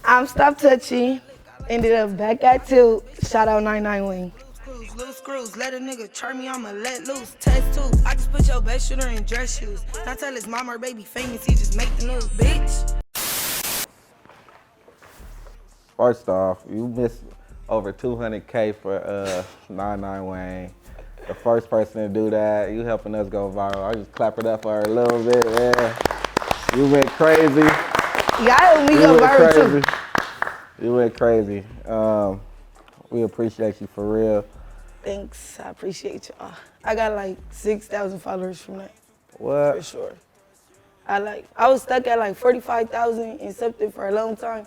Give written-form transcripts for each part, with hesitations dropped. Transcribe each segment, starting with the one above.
I'm Stop Touching. Ended up back at 2. Shout out 99 Wing. Loose screws, let a nigga turn me, I'ma let loose. Test two, I just put your best shooter in dress shoes. Not tell his mama or baby famous, he just make the news, bitch. First off, you missed over 200K for 99 Wayne. The first person to do that, you helping us go viral. I just clap it up for her a little bit, man. You went crazy. Y'all helped me go viral too. You went crazy. We appreciate you for real. Thanks, I appreciate y'all. I got like 6,000 followers from that. What? For sure. I was stuck at like 45,000 and something for a long time.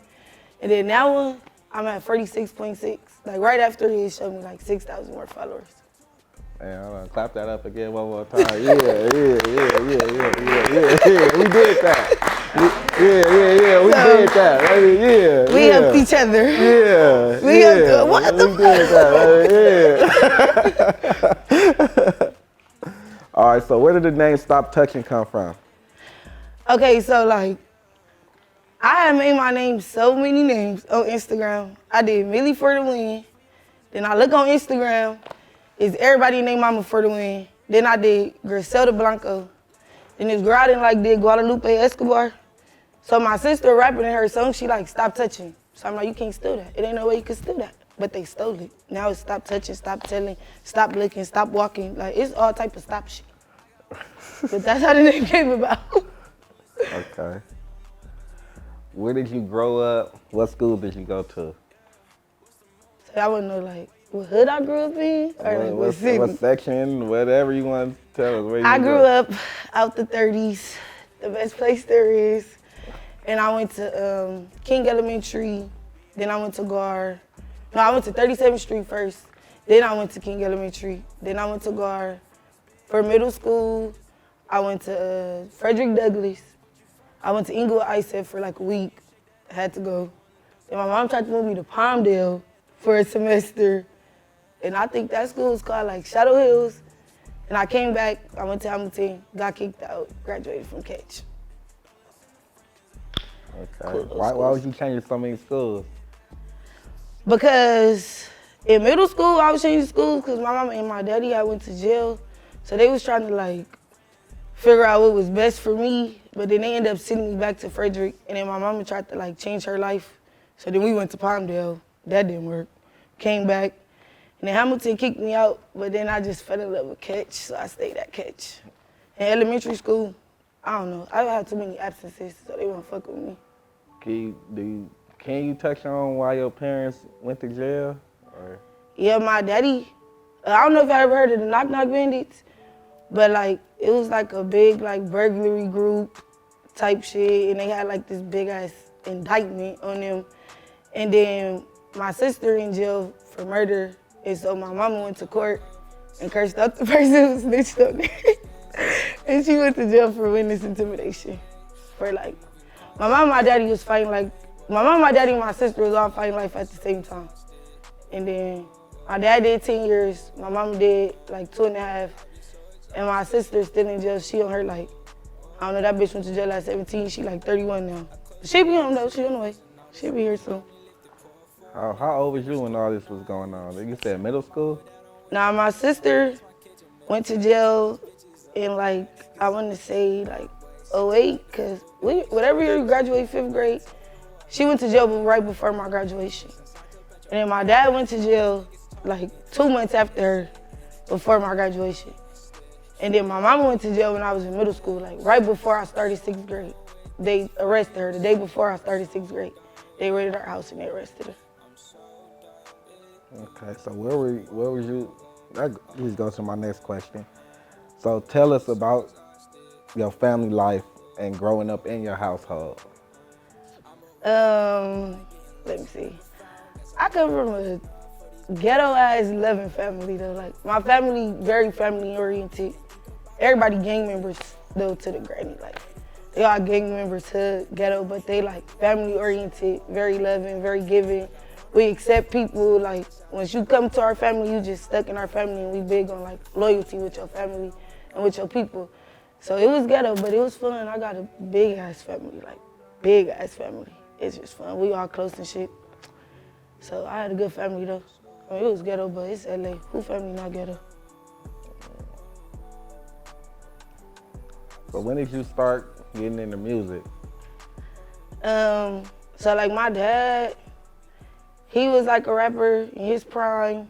And then now I'm at 46.6. Like right after it showed me like 6,000 more followers. Man, I'm gonna clap that up again one more time. Yeah. We did that. We did that. We helped each other. We did that. All right, so where did the name Stop Touching come from? Okay, so like, I had made my name so many names on Instagram. I did Millie for the win. Then I look on Instagram, it's everybody named Mama for the win. Then I did Griselda Blanco. Then this girl I didn't like did Guadalupe Escobar. So my sister rapping in her song, she like, stop touching. So I'm like, you can't steal that. It ain't no way you can steal that. But they stole it. Now it's stop touching, stop telling, stop looking, stop walking. Like, it's all type of stop shit. But that's how the name came about. Okay. Where did you grow up? What school did you go to? So I want to know, like, what hood I grew up in? Or like what city? What section, whatever you want to tell us. Where I grew up out the 30s, the best place there is. And I went to King Elementary, then I went to Gar. No, I went to 37th Street first, then I went to King Elementary, then I went to Gar. For middle school, I went to Frederick Douglass. I went to Inglewood ISF for like a week, I had to go. Then my mom tried to move me to Palmdale for a semester. And I think that school was called like Shadow Hills. And I came back, I went to Hamilton, got kicked out, graduated from Catch. Okay. Why was you changing so many schools? Because in middle school, I was changing schools because my mama and my daddy had went to jail. So they was trying to like figure out what was best for me. But then they ended up sending me back to Frederick. And then my mama tried to like change her life. So then we went to Palmdale. That didn't work. Came back. And then Hamilton kicked me out, but then I just fell in love with Catch, so I stayed at Catch. In elementary school, I don't know. I had too many absences, so they wouldn't fuck with me. Can you touch on why your parents went to jail? Or? Yeah, my daddy, I don't know if I ever heard of the Knock Knock Bandits, but like, it was like a big like burglary group type shit, and they had like this big ass indictment on them. And then my sister in jail for murder. And so my mama went to court and cursed out the person who snitched on her. And she went to jail for witness intimidation. For like, my mom and my daddy was fighting like, my mom, my daddy, and my sister was all fighting life at the same time. And then my dad did 10 years, my mom did like 2.5, and my sister's still in jail. She on her like, I don't know, that bitch went to jail at 17, she like 31 now. She be home though, she on the way. She'll be here soon. How old was you when all this was going on? You said middle school? Nah, my sister went to jail in like, I want to say like 08, because whatever year you graduate 5th grade, she went to jail right before my graduation. And then my dad went to jail like 2 months after her, before my graduation. And then my mama went to jail when I was in middle school, like right before I started 6th grade. They arrested her the day before I started 6th grade. They raided our house and they arrested her. Okay, so where were you? That just goes to my next question. So tell us about your family life and growing up in your household. Let me see. I come from a ghetto-ass loving family though. Like my family, very family oriented. Everybody gang members though to the granny. Like they all gang members, hood, ghetto, but they like family oriented, very loving, very giving. We accept people, like, once you come to our family, you just stuck in our family, and we big on, like, loyalty with your family and with your people. So it was ghetto, but it was fun. I got a big-ass family, like, big-ass family. It's just fun. We all close and shit. So I had a good family, though. I mean, it was ghetto, but it's LA. Who family not ghetto? So when did you start getting into music? So like my dad, he was like a rapper in his prime,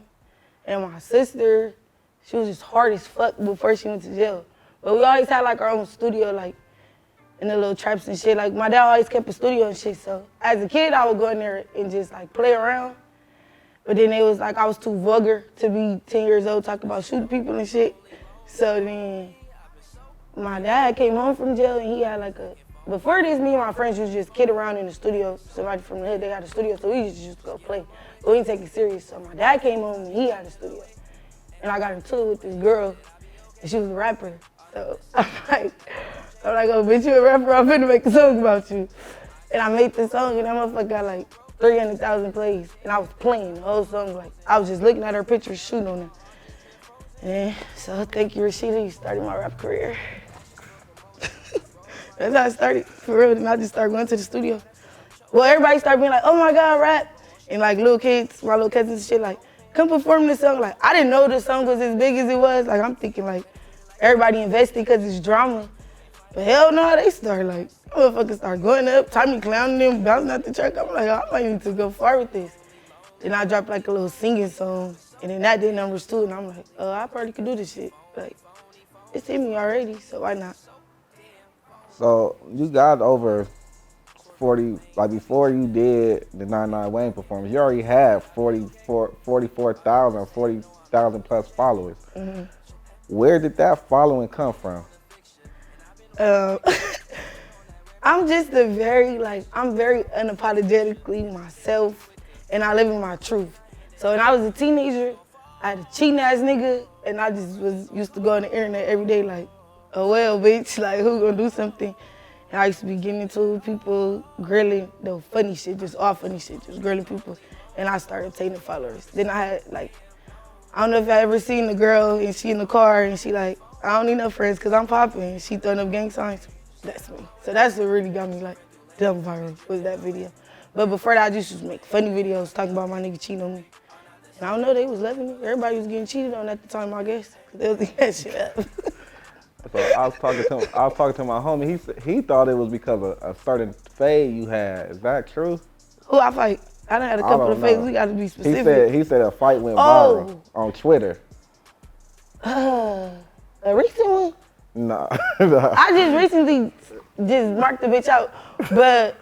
and my sister, she was just hard as fuck before she went to jail. But we always had like our own studio, like in the little traps and shit. Like my dad always kept a studio and shit. So as a kid, I would go in there and just like play around. But then it was like I was too vulgar to be 10 years old talking about shooting people and shit. So then my dad came home from jail and he had like a, before this, me and my friends used to just kid around in the studio. Somebody from the hood, they had a studio, so we used to just go play. But we didn't take it serious. So my dad came home and he had a studio. And I got into it with this girl, and she was a rapper. So I'm like, oh, bitch, you a rapper, I'm finna make a song about you. And I made this song, and that motherfucker got like 300,000 plays. And I was playing the whole song, like, I was just looking at her pictures, shooting on her. And so thank you, Rashida, you started my rap career. That's how I started, for real, and I just started going to the studio. Well, everybody started being like, oh my God, rap. And like little kids, my little cousins and shit, like, come perform this song. Like, I didn't know the song was as big as it was. Like, I'm thinking like, everybody invested because it's drama. But hell no, they started like, motherfuckers start going up, Tommy clowning them, bouncing out the truck. I'm like, I might need to go far with this. Then I dropped like a little singing song, and then that did numbers too. And I'm like, I probably could do this shit. Like, it's in me already, so why not? So you got over 40, like before you did the 99 Wayne performance, you already had 40,000 plus followers. Mm-hmm. Where did that following come from? I'm just I'm very unapologetically myself, and I live in my truth. So when I was a teenager, I had a cheating ass nigga, and I just was used to go on the internet every day like, oh well, bitch, like who gonna do something? And I used to be getting into it with people, grilling, the funny shit, just all funny shit, just grilling people. And I started taking followers. Then I had like, I don't know if I ever seen a girl and she in the car and she like, I don't need no friends cause I'm popping. And she throwing up gang signs. That's me. So that's what really got me like dumb viral, was that video. But before that, I just used to make funny videos talking about my nigga cheating on me. And I don't know, they was loving me. Everybody was getting cheated on at the time, I guess. They was eating that shit up. So I was talking to my homie. He thought it was because of a certain fade you had. Is that true? Who I fight? I done had a couple of fades. We got to be specific. He said a fight went viral on Twitter. A recent one? No. I just recently marked the bitch out, but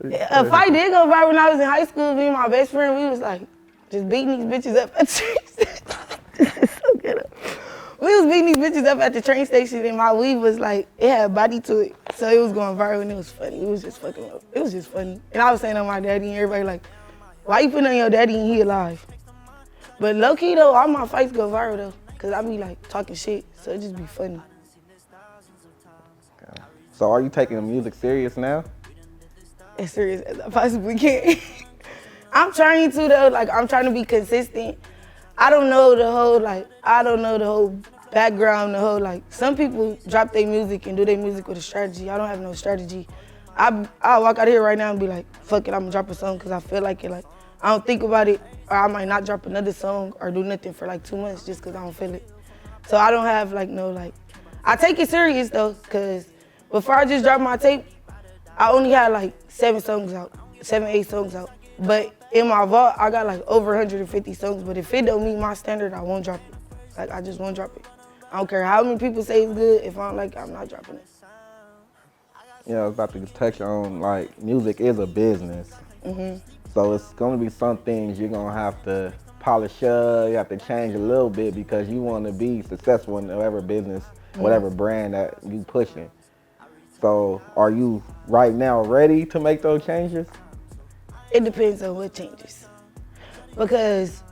a fight did go viral when I was in high school. Me and my best friend, we was like just beating these bitches up at the train station. So ghetto. We was beating these bitches up at the train station, and my weed was like, it had a body to it. So it was going viral, and it was funny. It was just fucking up. It was just funny. And I was saying on my daddy, and everybody like, why you putting on your daddy and he alive? But low key though, all my fights go viral though, cause I be like talking shit, so it just be funny. So are you taking the music serious now? As serious as I possibly can. I'm trying to though, like I'm trying to be consistent. I don't know the whole background, the whole like, some people drop their music and do their music with a strategy. I don't have no strategy. I'll walk out here right now and be like, fuck it, I'm gonna drop a song cause I feel like it. Like, I don't think about it, or I might not drop another song or do nothing for like 2 months just cause I don't feel it. So I don't have like I take it serious though, cause before I just dropped my tape, I only had like 7, 8 songs out. But in my vault, I got like over 150 songs, but if it don't meet my standard, I won't drop it. Like, I just won't drop it. I don't care how many people say it's good, if I don't like it, I'm not dropping it. Yeah, I was about to touch on, like, music is a business. Mm-hmm. So it's gonna be some things you're gonna have to polish up, you have to change a little bit because you wanna be successful in whatever business, whatever brand that you pushing. So are you right now ready to make those changes? It depends on what changes. Because,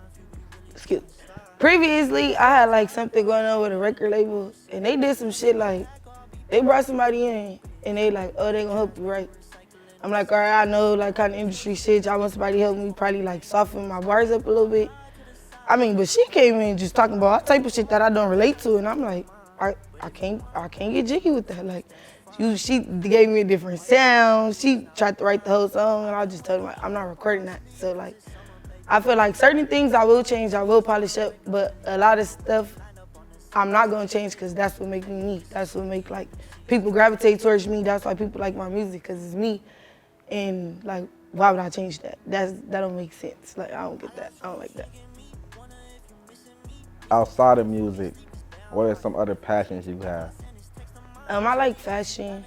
previously I had like something going on with a record label and they did some shit like, they brought somebody in and they like, oh, they gonna help you, right? I'm like, all right, I know like kind of industry shit, y'all want somebody to help me probably like soften my bars up a little bit. I mean, but she came in just talking about all type of shit that I don't relate to and I'm like, I can't get jiggy with that. Like, she gave me a different sound. She tried to write the whole song, and I just told her, like, I'm not recording that. So, like, I feel like certain things I will change, I will polish up, but a lot of stuff I'm not gonna change because that's what makes me me. That's what make like people gravitate towards me. That's why people like my music because it's me. And like, why would I change that? That don't make sense. Like, I don't get that. I don't like that. Outside of music, what are some other passions you have? I like fashion.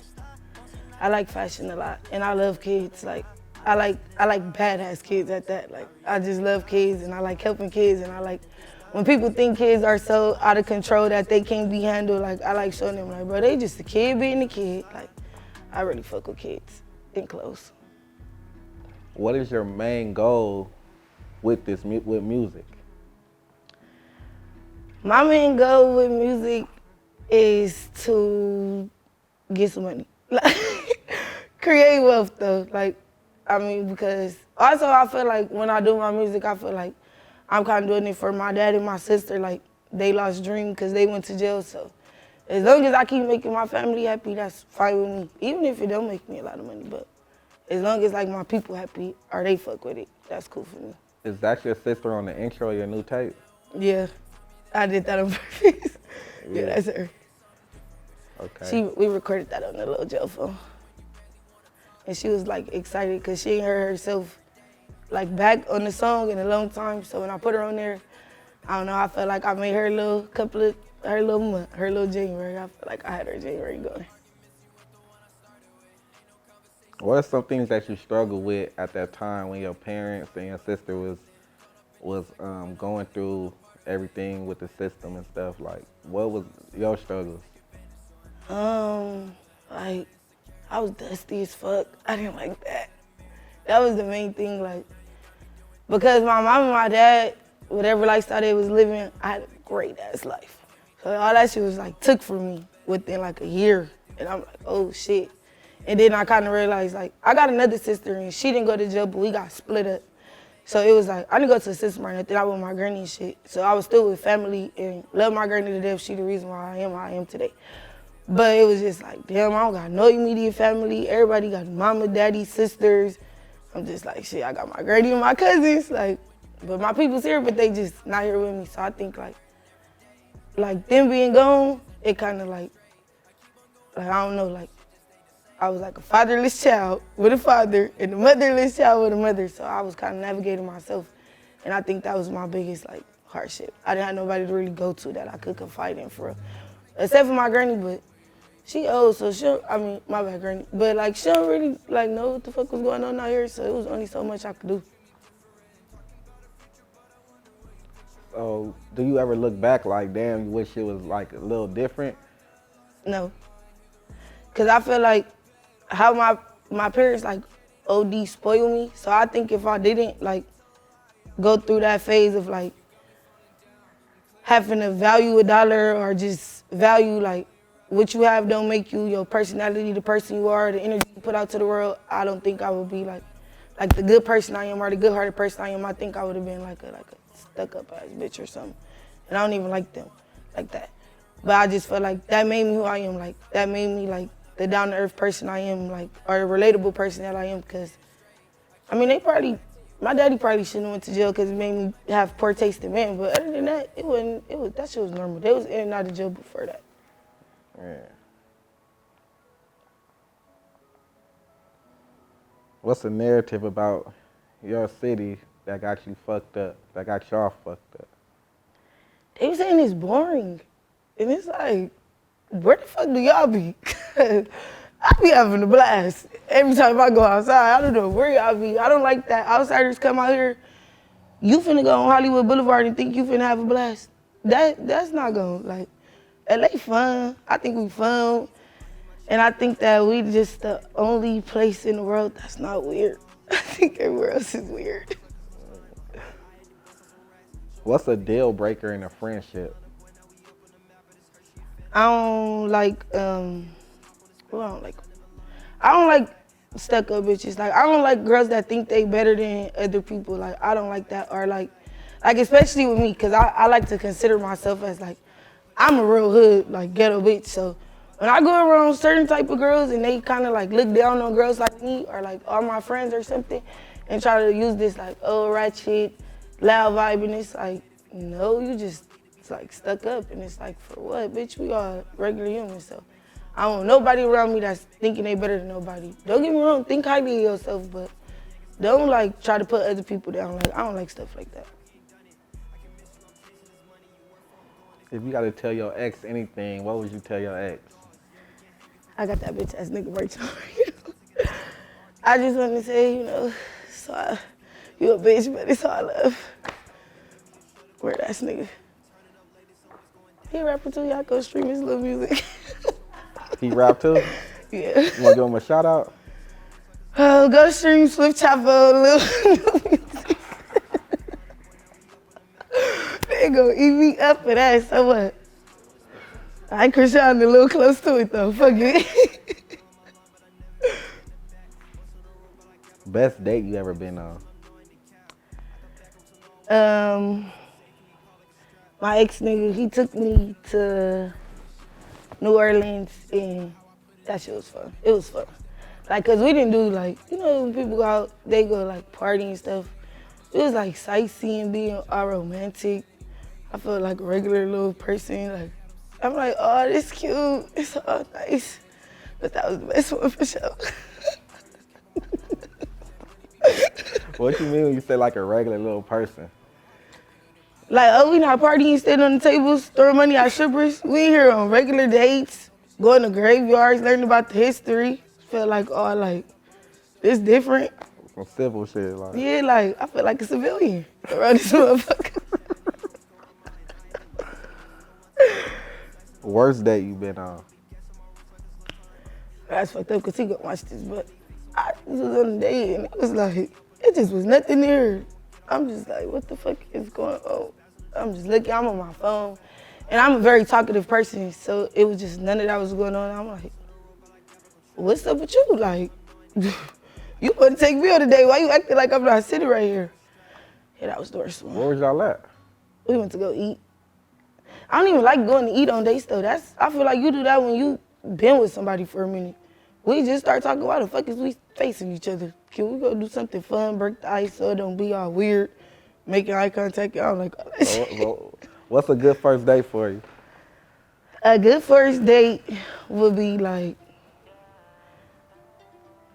I like fashion a lot, and I love kids. Like, I like badass kids at that. Like, I just love kids, and I like helping kids, and I like when people think kids are so out of control that they can't be handled. Like, I like showing them, like, bro, they just a kid being a kid. Like, I really fuck with kids in close. What is your main goal with music? My main goal with music is to get some money. Like, create wealth though. Like, I mean, because also I feel like when I do my music, I feel like I'm kind of doing it for my dad and my sister. Like, they lost dream because they went to jail. So as long as I keep making my family happy, that's fine with me. Even if it don't make me a lot of money, but as long as like my people happy or they fuck with it, that's cool for me. Is that your sister on the intro of your new tape? Yeah, I did that on purpose. Yeah, that's her. Okay. We recorded that on the little jail phone. And she was like excited because she ain't heard herself like back on the song in a long time. So when I put her on there, I don't know, I felt like I made her little January. I felt like I had her January going. What are some things that you struggled with at that time when your parents and your sister was going through everything with the system and stuff? Like, what was your struggles? Like, I was dusty as fuck. I didn't like that. That was the main thing, like, because my mom and my dad, whatever lifestyle they was living, I had a great ass life. So all that shit was like took from me within like a year. And I'm like, oh shit. And then I kind of realized, like, I got another sister and she didn't go to jail, but we got split up. So it was like, I didn't go to the system or nothing. I was with my granny and shit. So I was still with family and love my granny to death. She the reason why I am today. But it was just like, damn, I don't got no immediate family. Everybody got mama, daddy, sisters. I'm just like, shit, I got my granny and my cousins. Like, but my people's here, but they just not here with me. So I think like them being gone, it kind of like, I don't know, like, I was like a fatherless child with a father and a motherless child with a mother. So I was kind of navigating myself. And I think that was my biggest like hardship. I didn't have nobody to really go to that I could confide in for real. Except for my granny, but she old, so my bad granny. But like, she don't really like know what the fuck was going on out here. So it was only so much I could do. So do you ever look back like, damn, you wish it was like a little different? No. Cause I feel like how my parents like OD spoiled me. So I think if I didn't like go through that phase of like having to value a dollar or just value like what you have don't make you your personality, the person you are, the energy you put out to the world, I don't think I would be like the good person I am or the good-hearted person I am. I think I would have been like a stuck-up ass bitch or something. And I don't even like them like that. But I just felt like that made me who I am. Like, that made me like the down-to-earth person I am, like, or the relatable person that I am. Because, I mean, my daddy probably shouldn't have went to jail because it made me have poor taste in men. But other than that, that shit was normal. They was in and out of jail before that. Yeah. What's the narrative about your city that got you fucked up, that got y'all fucked up? They was saying it's boring. And it's like, where the fuck do y'all be? I be having a blast every time I go outside. I don't know where y'all be. I don't like that outsiders come out here. You finna go on Hollywood Boulevard and think you finna have a blast. That's not gonna, like, LA fun. I think we fun. And I think that we just the only place in the world that's not weird. I think everywhere else is weird. What's a deal breaker in a friendship? I don't like stuck up bitches. Like, I don't like girls that think they better than other people. Like, I don't like that. Or like especially with me, cause I like to consider myself as like, I'm a real hood, like ghetto bitch, so when I go around certain type of girls and they kind of like look down on girls like me or like all my friends or something and try to use this like, oh, ratchet, loud vibe, and it's like, no, you just, it's like stuck up, and it's like, for what, bitch? We all regular humans, so I don't want nobody around me that's thinking they better than nobody. Don't get me wrong, think highly of yourself, but don't like try to put other people down. Like, I don't like stuff like that. If you gotta tell your ex anything, what would you tell your ex? I got that bitch ass nigga merch on. I just want to say, you a bitch, but it's all love. Weird ass nigga. He a rapper too, y'all go stream his little music. He rap too? Yeah. You wanna give him a shout out? Oh, go stream Swift Chopper, little music. They gonna eat me up for that, so what? I ain't Krishan a little close to it though, fuck it. Best date you ever been on? My ex nigga, he took me to New Orleans and that shit was fun. It was fun. Like, cause we didn't do like, when people go out, they go like party and stuff. It was like sightseeing, being all romantic. I felt like a regular little person. Like, I'm like, oh, this cute, it's all nice. But that was the best one for sure. What you mean when you say like a regular little person? Like, oh, we not partying, standing on the tables, throwing money at strippers. We in here on regular dates, going to graveyards, learning about the history. Felt like, oh, like, it's different. Some civil shit, like. Yeah, like, I feel like a civilian around this motherfucker. Worst date you been on? That's fucked up because he gonna watch this, but I was on a date and it was like, it just was nothing there. I'm just like, what the fuck is going on? I'm just looking, I'm on my phone. And I'm a very talkative person, so it was just none of that was going on. I'm like, what's up with you? Like, you want to take me on a date? Why you acting like I'm not sitting right here? Yeah, that was the worst one. Where was y'all at? We went to go eat. I don't even like going to eat on dates though. I feel like you do that when you been with somebody for a minute. We just start talking, why the fuck is we facing each other? Can we go do something fun, break the ice so it don't be all weird, making eye contact? I don't like all that shit. What's a good first date for you? A good first date would be like,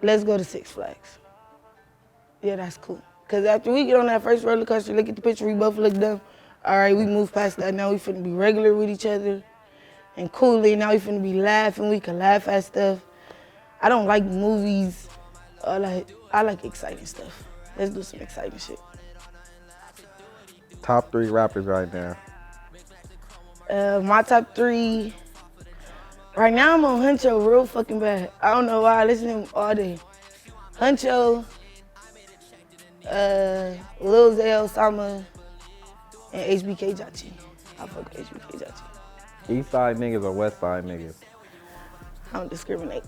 let's go to Six Flags. Yeah, that's cool. Cause after we get on that first roller coaster, look at the picture, we both look dumb. All right, we move past that. Now we finna be regular with each other and coolly. Now we finna be laughing. We can laugh at stuff. I don't like movies. I like exciting stuff. Let's do some exciting shit. Top 3 rappers right now. My top 3. Right now I'm on Huncho real fucking bad. I don't know why. I listen to him all day. Huncho, Lil Zale, Sama, and HBK Jachi. I fuck with HBK Jachi. East side niggas or west side niggas? I don't discriminate.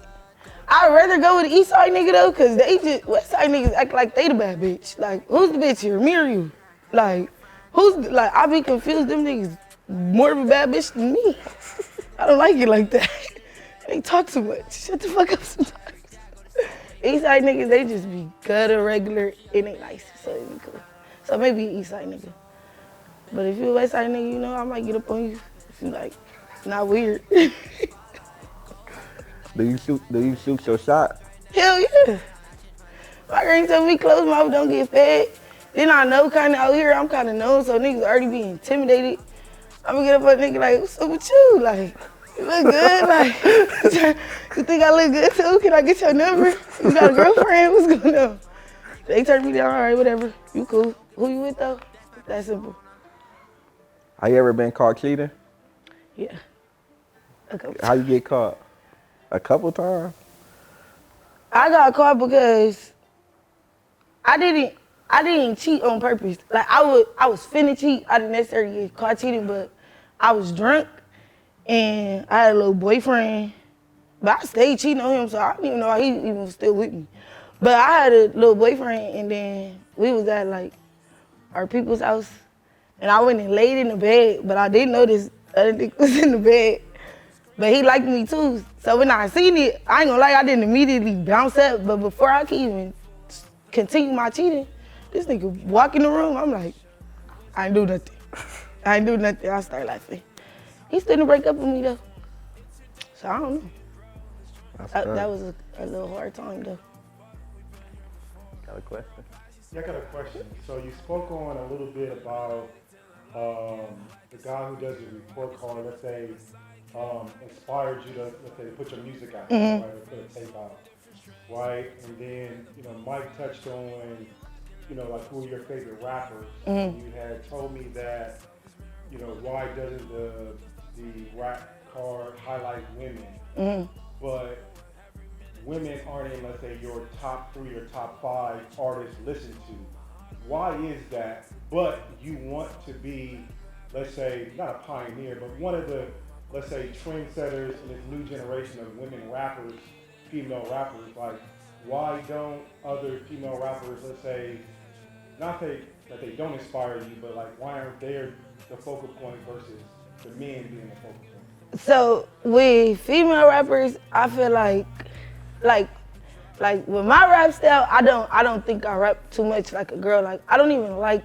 I'd rather go with the east side nigga though, cause west side niggas act like they the bad bitch. Like, who's the bitch here, me or you? Like, I be confused, them niggas more of a bad bitch than me. I don't like it like that. They talk too much. Shut the fuck up sometimes. East side niggas, they just be gutter, regular, and they nice, so it be cool. So maybe east side nigga. But if you a west side nigga, I might get up on you if you like, not weird. Do you shoot your shot? Hell yeah. My girl tell me close mouth, don't get fed. Then I know kind of out here, I'm kind of known, so niggas already be intimidated. I'm gonna get up on a nigga like, what's up with you? Like, you look good? Like, you think I look good too? Can I get your number? You got a girlfriend? What's going on? They turn me down, all right, whatever. You cool. Who you with though? That simple. Have you ever been caught cheating? Yeah. A couple How you get caught? A couple times? I got caught because I didn't cheat on purpose. Like I was finna cheat. I didn't necessarily get caught cheating, but I was drunk and I had a little boyfriend. But I stayed cheating on him, so I don't even know why he even was still with me. But I had a little boyfriend and then we was at like our people's house and I went and laid in the bed, but I didn't notice Other nigga was in the bed. But he liked me too. So when I seen it, I ain't gonna lie, I didn't immediately bounce up. But before I could even continue my cheating, this nigga walk in the room. I'm like, I ain't do nothing. I ain't do nothing. I start laughing. He still didn't break up with me though. So I don't know. That was a little hard time though. Got a question? Yeah, I got a question. So you spoke on a little bit about the guy who does the report card, let's say, inspired you to, let's say, put your music out, right, or put a tape out, right? And then, Mike touched on, like who are your favorite rappers. You had told me that, why doesn't the rap card highlight women? But women aren't in, let's say, your top 3 or top 5 artists listened to. Why is that? But you want to be, let's say, not a pioneer, but one of the, let's say, trendsetters in this new generation of women rappers, female rappers. Like, why don't other female rappers, let's say, not say that they don't inspire you, but like, why aren't they the focal point versus the men being the focal point? So with female rappers, I feel like with my rap style, I don't think I rap too much like a girl. Like I don't even like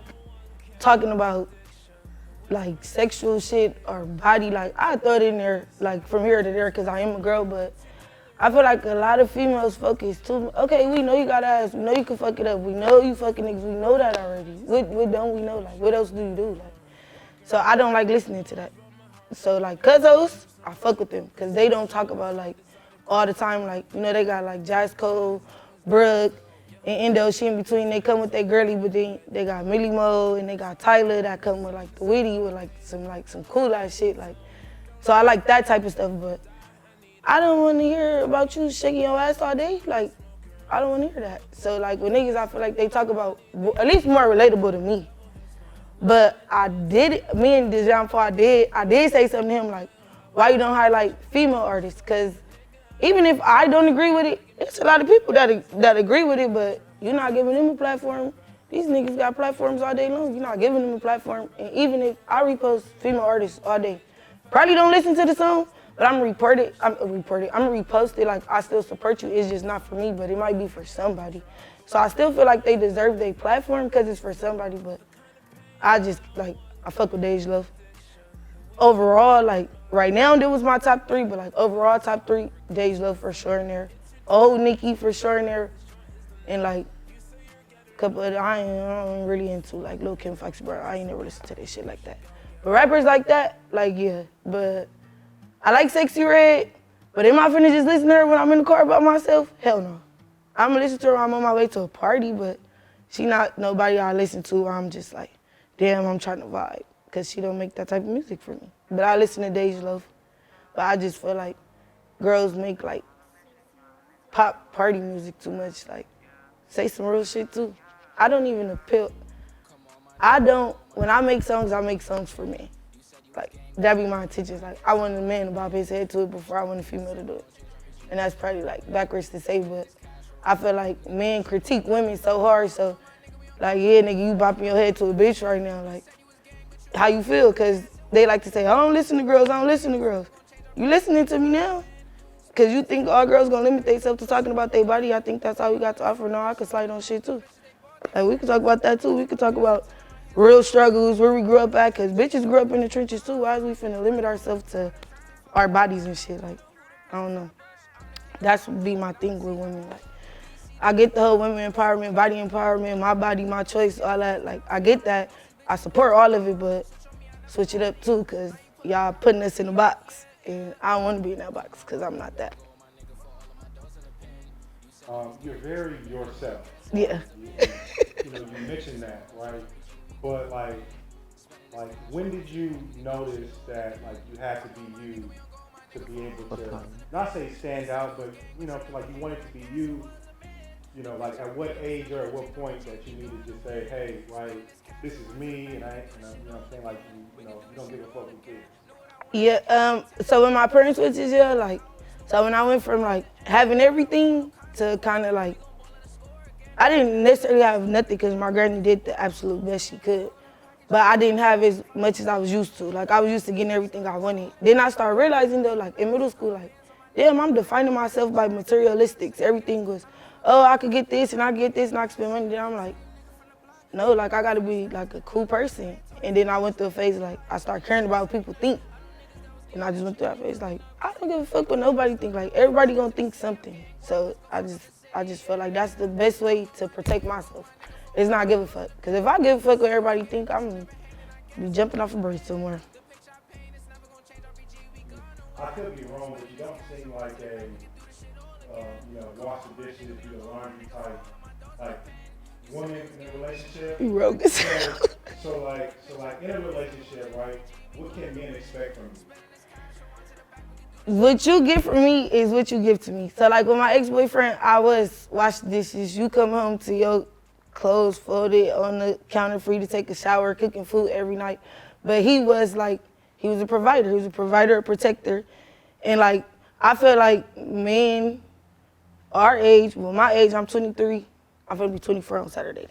talking about like sexual shit or body. Like I throw it in there like from here to there because I am a girl, but I feel like a lot of females focus too. Okay, we know you got ass, we know you can fuck it up, we know you fucking niggas, we know that already. What don't we know? Like what else do you do? Like, so I don't like listening to that. So like Cuzzos, I fuck with them because they don't talk about like all the time. Like, they got like Jazz Cole, Brooke, and Endo shit in between. They come with their girly, but then they got Millie Mo and they got Tyler that come with like the witty with like some cool ass shit. Like, so I like that type of stuff, but I don't want to hear about you shaking your ass all day. Like, I don't want to hear that. So like with niggas, I feel like they talk about at least more relatable to me. But I did, me and Dejan Paul, I did say something to him like, why you don't highlight female artists? Cause even if I don't agree with it, it's a lot of people that agree with it, but you're not giving them a platform. These niggas got platforms all day long. You're not giving them a platform. And even if I repost female artists all day, probably don't listen to the song, but I'm gonna repost it like I still support you. It's just not for me, but it might be for somebody. So I still feel like they deserve their platform because it's for somebody, but I just like, I fuck with Dej Love. Overall, like right now, that was my top 3, but like overall top 3, Dej Love for sure in there. Old Nicki for sure in there. And like a couple of, I'm really into like Lil Kim Foxy, I ain't never listened to this shit like that. But rappers like that, like yeah, but I like Sexy Red, but am I finna just listen to her when I'm in the car by myself? Hell no. I'm gonna listen to her when I'm on my way to a party, but she not nobody I listen to where I'm just like, damn, I'm trying to vibe, because she don't make that type of music for me. But I listen to Dej Love, but I just feel like girls make like pop party music too much, like say some real shit too. I don't even appeal. When I make songs for men. Like, that be my intentions. Like, I want a man to bop his head to it before I want a female to do it. And that's probably like backwards to say, but I feel like men critique women so hard, so like, yeah, nigga, you bopping your head to a bitch right now. Like, how you feel? Because they like to say, I don't listen to girls, I don't listen to girls. You listening to me now? Because you think all girls gonna limit themselves to talking about their body. I think that's all we got to offer. No, I can slide on shit too. Like, we can talk about that too. We can talk about real struggles, where we grew up at, because bitches grew up in the trenches too. Why is we finna limit ourselves to our bodies and shit? Like, I don't know. That's would be my thing with women. Like, I get the whole women empowerment, body empowerment, my body, my choice, all that. Like, I get that. I support all of it, but switch it up too, because y'all putting us in a box. And I don't want to be in that box, because I'm not that. You're very yourself. Yeah. You mentioned that, right? But like, when did you notice that like you had to be you to be able to not say stand out, but like you wanted to be you? Like at what age or at what point that you needed to say, hey, right, this is me, and what I'm saying, like you don't give a fuck who cares. Yeah. So when my parents went to jail, like, so when I went from like having everything to kind of like, I didn't necessarily have nothing because my granny did the absolute best she could. but I didn't have as much as I was used to. Like, I was used to getting everything I wanted. Then I started realizing, though, like, in middle school, like, damn, I'm defining myself by materialistics. Everything was, oh, I could get this, and I get this, and I can spend money. Then I'm like, no, like, I gotta be, like, a cool person. And then I went through a phase, like, I started caring about what people think. And I just went through that phase, like, I don't give a fuck what nobody think. Like, everybody gonna think something. So I just felt like that's the best way to protect myself. It's not give a fuck. Because if I give a fuck what everybody think, I'm gonna be jumping off a bridge somewhere. I could be wrong, but you don't seem like a, wash the dishes, do the laundry type, like, woman in a relationship. You rogue as So like in a relationship, right, what can men expect from you? What you get from me is what you give to me. So like with my ex-boyfriend, I was wash the dishes. You come home to your clothes folded on the counter for you to take a shower, cooking food every night. But he was a provider. He was a provider, a protector. And like, I feel like men our age, well my age, I'm 23. I'm gonna be 24 on Saturday.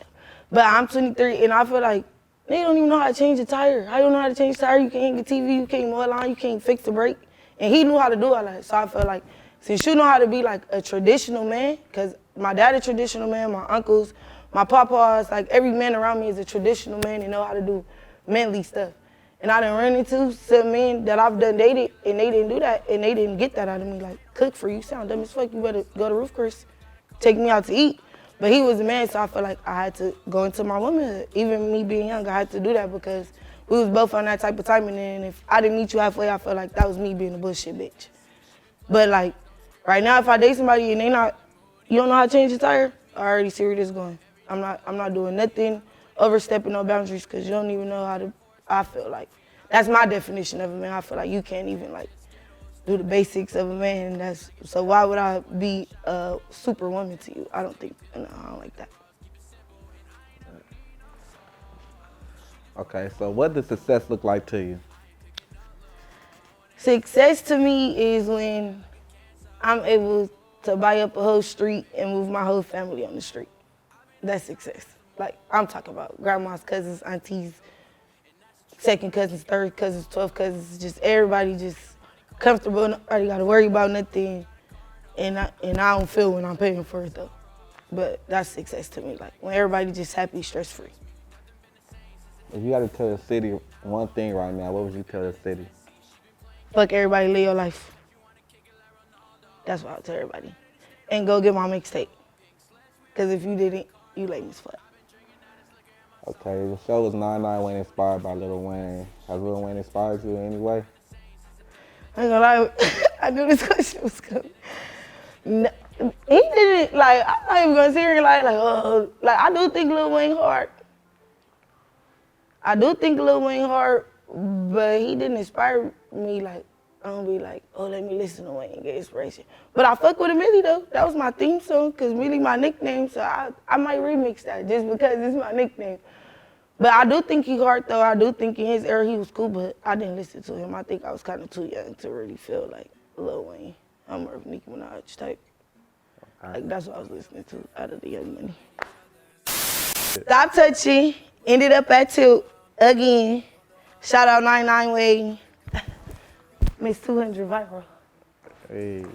But I'm 23 and I feel like they don't even know how to change a tire. How you know how to change a tire? You can't get TV, you can't mow a line, you can't fix the brake. And he knew how to do all that. So I feel like, since you know how to be like a traditional man, because my dad is a traditional man, my uncles, my papas, like every man around me is a traditional man and know how to do manly stuff. And I done run into some men that I've done dated and they didn't do that and they didn't get that out of me. Like, cook for you, sound dumb as fuck, you better go to Roof Chris, take me out to eat. But he was a man, so I feel like I had to go into my womanhood. Even me being young, I had to do that because we was both on that type of timing, and if I didn't meet you halfway, I felt like that was me being a bullshit bitch. But like, right now, if I date somebody and you don't know how to change the tire, I already see where this is going. I'm not doing nothing, overstepping no boundaries, because you don't even know how to, I feel like. That's my definition of a man. I feel like you can't even like do the basics of a man. So why would I be a superwoman to you? I don't like that. Okay, so what does success look like to you? Success to me is when I'm able to buy up a whole street and move my whole family on the street. That's success. Like, I'm talking about grandmas, cousins, aunties, second cousins, third cousins, 12 cousins, just everybody just comfortable, nobody gotta worry about nothing. And I don't feel when I'm paying for it though. But that's success to me, like when everybody just happy, stress-free. If you had to tell the city one thing right now, what would you tell the city? Fuck everybody, live your life. That's what I would tell everybody. And go get my mixtape. Because if you didn't, you lame as fuck. Okay, the show was 9-9 Wayne inspired by Lil Wayne. Has Lil Wayne inspired you in any way? I ain't gonna lie, I knew this question was coming. No, he didn't, like, I'm not even gonna sit here and like, I do think Lil Wayne hard. But he didn't inspire me like, I don't be like, oh, let me listen to Wayne and get inspiration. But I fuck with a Millie though. That was my theme song, cause Millie my nickname, so I might remix that just because it's my nickname. But I do think he hard though. I do think in his era he was cool, but I didn't listen to him. I think I was kind of too young to really feel like Lil Wayne. I'm more of Nicki Minaj type. Like that's what I was listening to out of the Young Money. Stop Touching ended up at 2 again. Shout out 9-9 Wayne. Miss 200 viral. Hey.